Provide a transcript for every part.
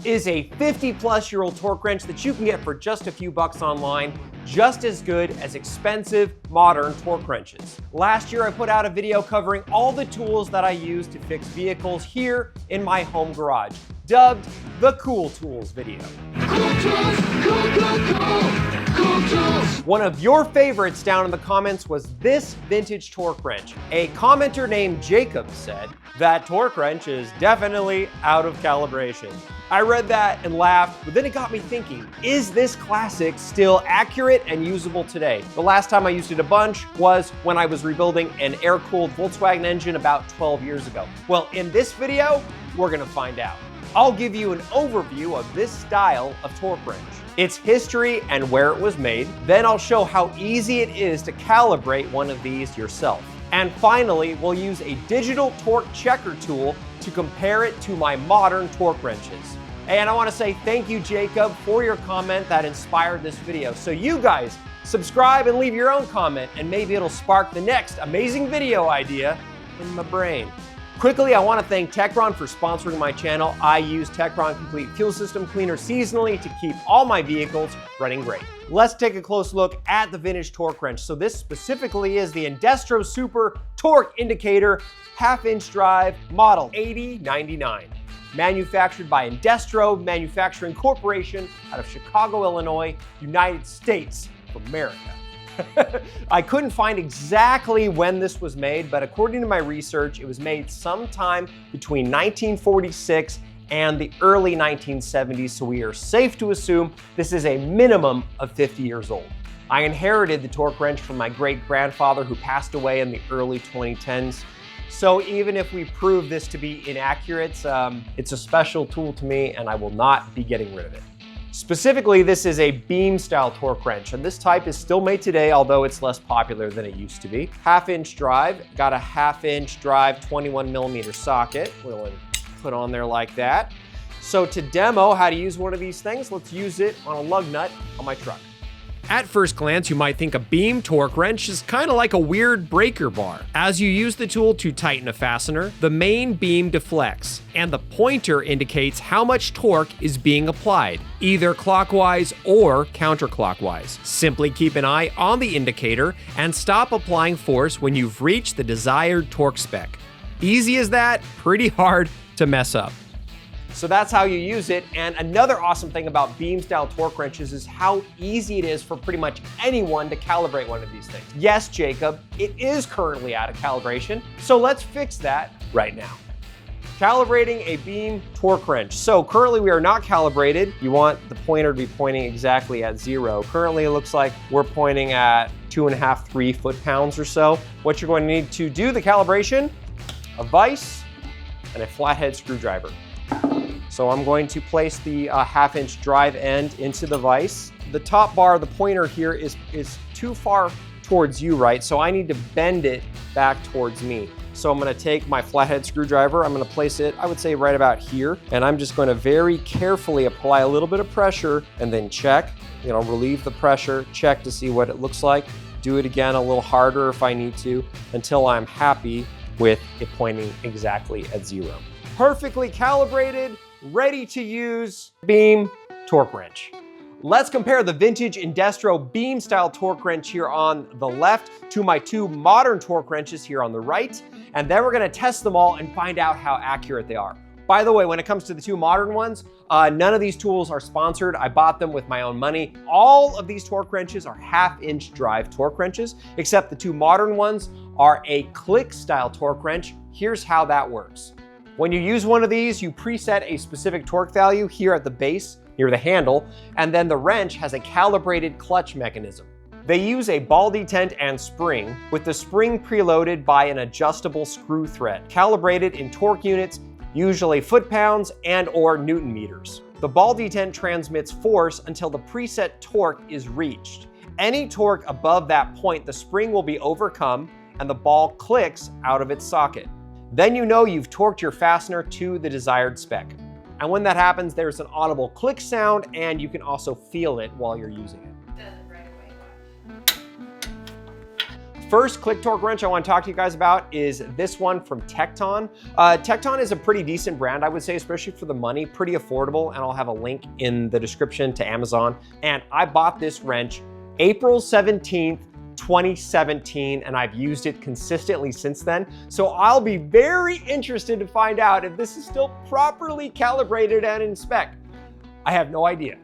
is a 50-plus-year-old torque wrench that you can get for just a few bucks online, just as good as expensive modern torque wrenches. Last year I put out a video covering all the tools that I use to fix vehicles here in my home garage, dubbed the Cool Tools video. Cool tools, cool tools. One of your favorites down in the comments was this vintage torque wrench. A commenter named Jacob said, "That torque wrench is definitely out of calibration." I read that and laughed, but then it got me thinking, is this classic still accurate and usable today? The last time I used it a bunch was when I was rebuilding an air-cooled Volkswagen engine about 12 years ago. Well, in this video, we're gonna find out. I'll give you an overview of this style of torque wrench, its history and where it was made. Then I'll show how easy it is to calibrate one of these yourself. And finally, we'll use a digital torque checker tool to compare it to my modern torque wrenches. And I want to say thank you, Jacob, for your comment that inspired this video. So you guys, subscribe and leave your own comment, and maybe it'll spark the next amazing video idea in my brain. Quickly, I want to thank Techron for sponsoring my channel. I use Techron Complete Fuel System Cleaner seasonally to keep all my vehicles running great. Let's take a close look at the vintage torque wrench. So this specifically is the Indestro Super Torque Indicator half-inch drive model 8099. Manufactured by Indestro Manufacturing Corporation out of Chicago, Illinois, United States of America. I couldn't find exactly when this was made, but according to my research, it was made sometime between 1946 and the early 1970s, so we are safe to assume this is a minimum of 50 years old. I inherited the torque wrench from my great-grandfather who passed away in the early 2010s. So even if we prove this to be inaccurate, it's a special tool to me and I will not be getting rid of it. Specifically, this is a beam style torque wrench, and this type is still made today, although it's less popular than it used to be. Half-inch drive, got a half-inch drive 21mm socket. We'll put on there like that. So to demo how to use one of these things, let's use it on a lug nut on my truck. At first glance, you might think a beam torque wrench is kind of like a weird breaker bar. As you use the tool to tighten a fastener, the main beam deflects, and the pointer indicates how much torque is being applied, either clockwise or counterclockwise. Simply keep an eye on the indicator and stop applying force when you've reached the desired torque spec. Easy as that, pretty hard to mess up. So that's how you use it. And another awesome thing about beam style torque wrenches is how easy it is for pretty much anyone to calibrate one of these things. Yes, Jacob, it is currently out of calibration. So let's fix that right now. Calibrating a beam torque wrench. So currently we are not calibrated. You want the pointer to be pointing exactly at 0. Currently it looks like we're pointing at 2.5, 3 foot-pounds or so. What you're going to need to do the calibration, a vise and a flathead screwdriver. So I'm going to place the half-inch drive end into the vise. The top bar, the pointer here is too far towards you, right? So I need to bend it back towards me. So I'm gonna take my flathead screwdriver, I'm gonna place it, I would say right about here, and I'm just gonna very carefully apply a little bit of pressure and then check, relieve the pressure, check to see what it looks like, do it again a little harder if I need to, until I'm happy with it pointing exactly at 0. Perfectly calibrated, ready to use beam torque wrench. Let's compare the vintage Indestro beam style torque wrench here on the left to my two modern torque wrenches here on the right, and then we're gonna test them all and find out how accurate they are. By the way, when it comes to the two modern ones, none of these tools are sponsored. I bought them with my own money. All of these torque wrenches are half-inch drive torque wrenches, except the two modern ones are a click style torque wrench. Here's how that works. When you use one of these, you preset a specific torque value here at the base, near the handle, and then the wrench has a calibrated clutch mechanism. They use a ball detent and spring, with the spring preloaded by an adjustable screw thread, calibrated in torque units, usually foot-pounds and or Newton meters. The ball detent transmits force until the preset torque is reached. Any torque above that point, the spring will be overcome and the ball clicks out of its socket. Then you know you've torqued your fastener to the desired spec. And when that happens, there's an audible click sound, and you can also feel it while you're using it. First click torque wrench I want to talk to you guys about is this one from Tecton. Tecton is a pretty decent brand, I would say, especially for the money, pretty affordable, and I'll have a link in the description to Amazon. And I bought this wrench April 17th, 2017, and I've used it consistently since then. So I'll be very interested to find out if this is still properly calibrated and in spec. I have no idea.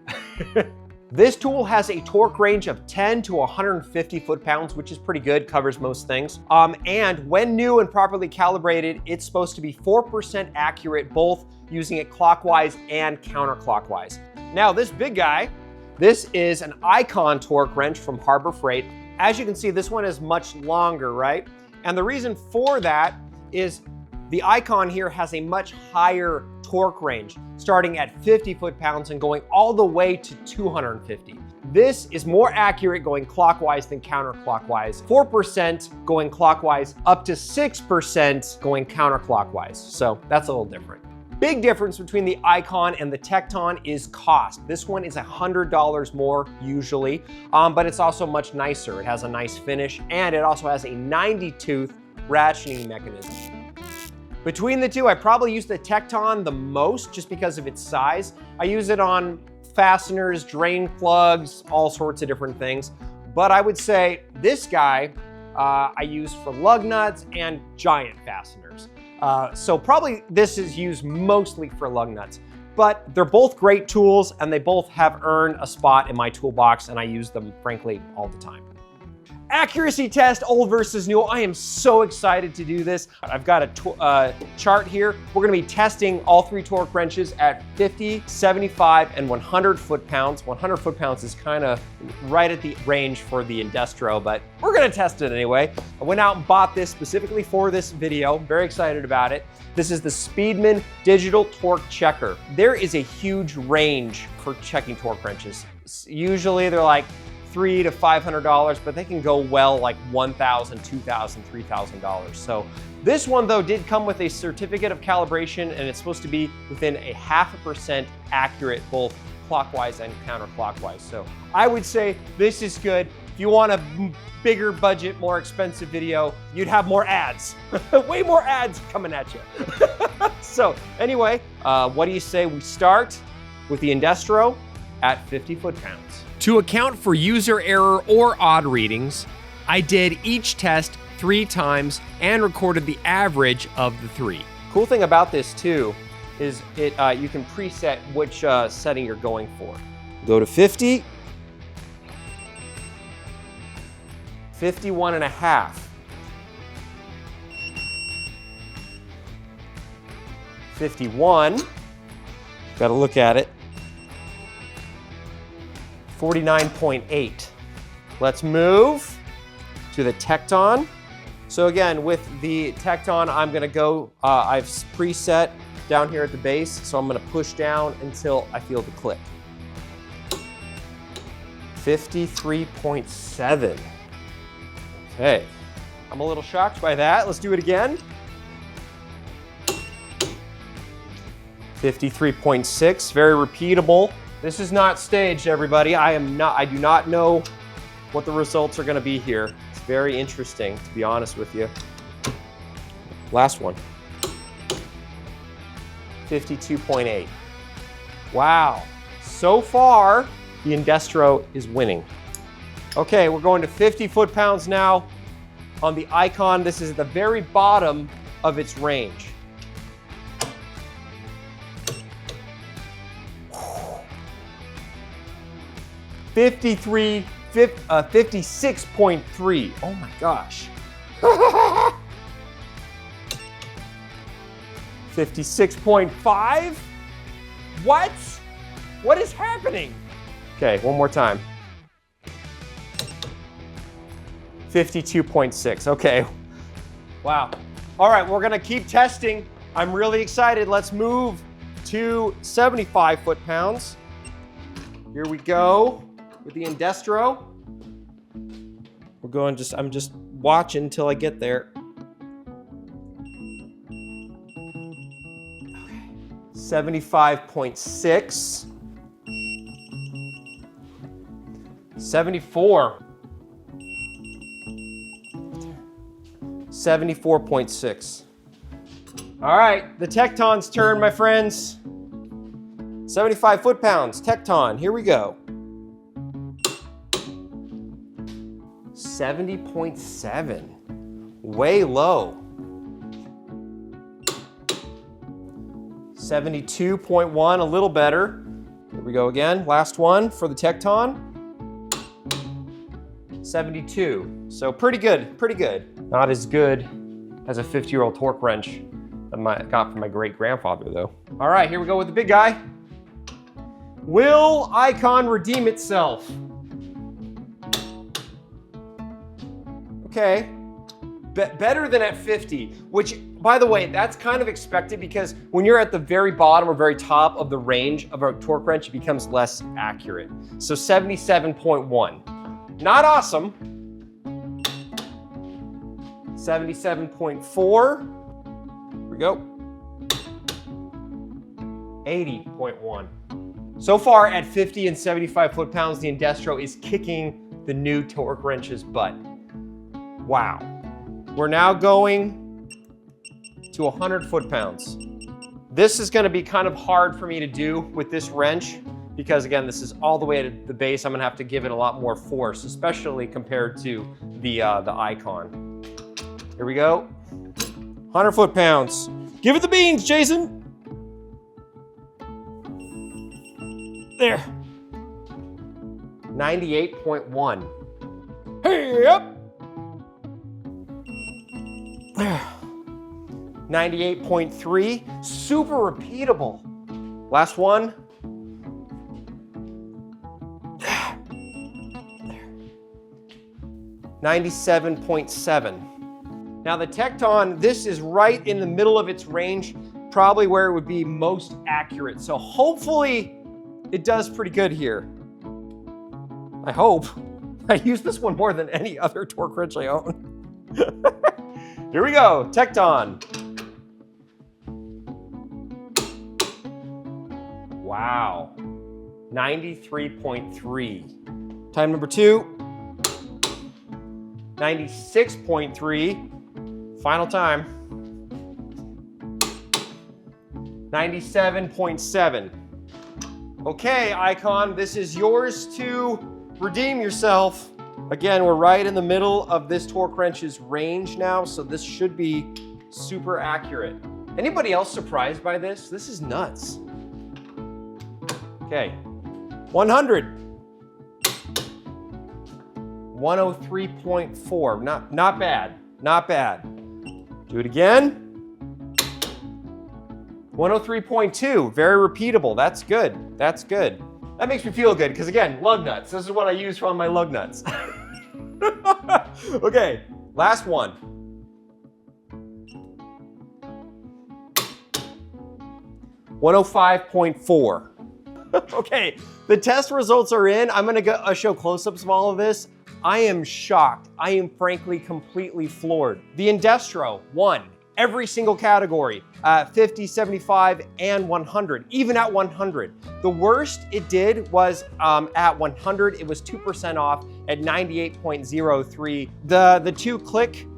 This tool has a torque range of 10 to 150 foot-pounds, which is pretty good, covers most things. And when new and properly calibrated, it's supposed to be 4% accurate, both using it clockwise and counterclockwise. Now, this big guy, this is an Icon torque wrench from Harbor Freight. As you can see, this one is much longer, right? And the reason for that is the Icon here has a much higher torque range, starting at 50 foot-pounds and going all the way to 250. This is more accurate going clockwise than counterclockwise. 4% going clockwise, up to 6% going counterclockwise. So that's a little different. Big difference between the Icon and the Tecton is cost. This one is $100 more usually, but it's also much nicer. It has a nice finish, and it also has a 90-tooth ratcheting mechanism. Between the two, I probably use the Tecton the most just because of its size. I use it on fasteners, drain plugs, all sorts of different things. But I would say this guy I use for lug nuts and giant fasteners. So probably this is used mostly for lug nuts. But they're both great tools, and they both have earned a spot in my toolbox, and I use them, frankly, all the time. Accuracy test, old versus new. I am so excited to do this. I've got a chart here. We're gonna be testing all three torque wrenches at 50, 75, and 100 foot-pounds. 100 foot-pounds is kind of right at the range for the Indestro, but we're gonna test it anyway. I went out and bought this specifically for this video. Very excited about it. This is the Steelman Digital Torque Checker. There is a huge range for checking torque wrenches. Usually they're like $300 to $500, but they can go well like $1,000, $2,000, $3,000. So this one though did come with a certificate of calibration, and it's supposed to be within a 0.5% accurate, both clockwise and counterclockwise. So I would say this is good. If you want a bigger budget, more expensive video, you'd have more ads. Way more ads coming at you. So anyway, what do you say we start with the Indestro at 50 foot-pounds? To account for user error or odd readings, I did each test 3 times and recorded the average of the 3. Cool thing about this too is you can preset which setting you're going for. Go to 50, 51.5, 51, gotta look at it, 49.8. Let's move to the Tecton. So again, with the Tecton, I'm gonna go, I've preset down here at the base, so I'm gonna push down until I feel the click. 53.7. Okay, I'm a little shocked by that. Let's do it again. 53.6, very repeatable. This is not staged, everybody. I do not know what the results are gonna be here. It's very interesting, to be honest with you. Last one. 52.8. Wow. So far, the Indestro is winning. Okay, we're going to 50 foot-pounds now. On the Icon, this is at the very bottom of its range. 56.3. Oh my gosh. 56.5? What? What is happening? Okay, one more time. 52.6. Okay. Wow. All right, we're gonna keep testing. I'm really excited. Let's move to 75 foot-pounds. Here we go with the Indestro. We're going I'm just watching until I get there. Okay. 75.6. 74. 74.6. All right, the Tecton's turn, my friends. 75 foot-pounds, Tecton, here we go. 70.7, way low. 72.1, a little better. Here we go again, last one for the Tecton. 72, so pretty good, pretty good. Not as good as a 50-year-old torque wrench that I got from my great-grandfather though. All right, here we go with the big guy. Will Icon redeem itself? Okay, better than at 50, which, by the way, that's kind of expected because when you're at the very bottom or very top of the range of a torque wrench, it becomes less accurate. So 77.1, not awesome. 77.4, here we go. 80.1. So far at 50 and 75 foot-pounds, the Indestro is kicking the new torque wrench's butt. Wow. We're now going to 100 foot-pounds. This is gonna be kind of hard for me to do with this wrench because again, this is all the way to the base. I'm gonna have to give it a lot more force, especially compared to the Icon. Here we go. 100 foot-pounds. Give it the beans, Jason. There. 98.1. Hey, up. 98.3. Super repeatable. Last one. 97.7. Now the Tecton, this is right in the middle of its range, probably where it would be most accurate. So hopefully it does pretty good here. I hope. I use this one more than any other torque wrench I own. Here we go, Tecton. Wow, 93.3. Time number 2, 96.3. Final time. 97.7. Okay, Icon, this is yours to redeem yourself. Again, we're right in the middle of this torque wrench's range now, so this should be super accurate. Anybody else surprised by this? This is nuts. Okay, 100. 103.4, not bad, not bad. Do it again. 103.2, very repeatable. That's good. That's good. That makes me feel good because again, lug nuts. This is what I use for all my lug nuts. Okay, last one. 105.4. Okay, the test results are in. I'm gonna show close-ups of all of this. I am shocked. I am frankly completely floored. The Indestro won every single category, 50, 75, and 100, even at 100. The worst it did was at 100, it was 2% off at 98.03. The two click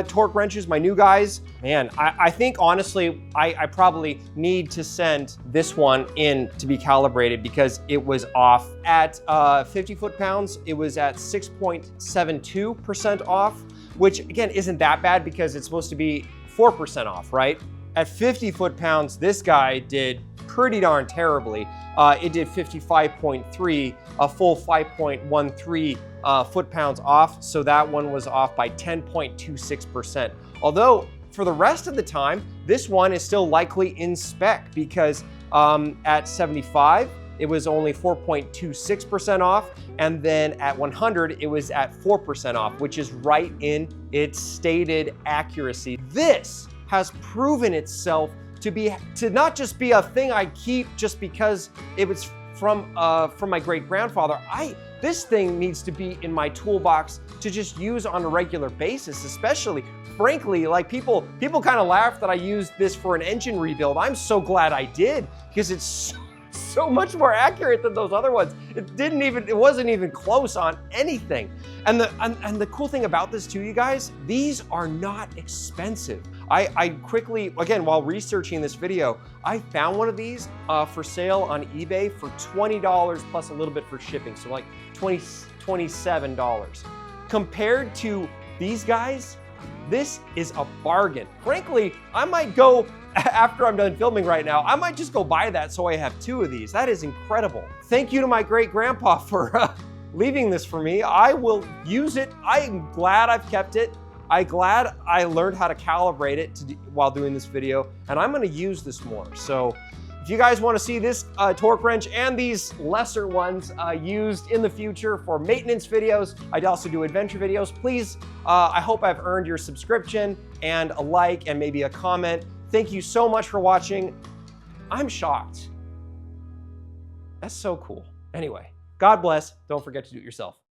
torque wrenches, my new guys, man, I think honestly, I probably need to send this one in to be calibrated because it was off. At 50 foot-pounds, it was at 6.72% off, which again, isn't that bad because it's supposed to be 4% off, right? At 50 foot-pounds, this guy did pretty darn terribly. It did 55.3, a full 5.13 foot-pounds off, so that one was off by 10.26%. Although, for the rest of the time, this one is still likely in spec because at 75, it was only 4.26% off, and then at 100, it was at 4% off, which is right in its stated accuracy. This has proven itself to not just be a thing I keep just because it was from my great-grandfather. This thing needs to be in my toolbox to just use on a regular basis, especially, frankly, like people kind of laugh that I used this for an engine rebuild. I'm so glad I did because it's so much more accurate than those other ones. It wasn't even close on anything. And the cool thing about this too, you guys, these are not expensive. I quickly, again, while researching this video, I found one of these for sale on eBay for $20 plus a little bit for shipping. So like $27. Compared to these guys, this is a bargain. Frankly, I might go, after I'm done filming right now, I might just go buy that so I have 2 of these. That is incredible. Thank you to my great grandpa for leaving this for me. I will use it. I'm glad I've kept it. I'm glad I learned how to calibrate it while doing this video, and I'm gonna use this more. So if you guys wanna see this torque wrench and these lesser ones used in the future for maintenance videos, I also do adventure videos, please, I hope I've earned your subscription and a like and maybe a comment. Thank you so much for watching. I'm shocked. That's so cool. Anyway, God bless. Don't forget to do it yourself.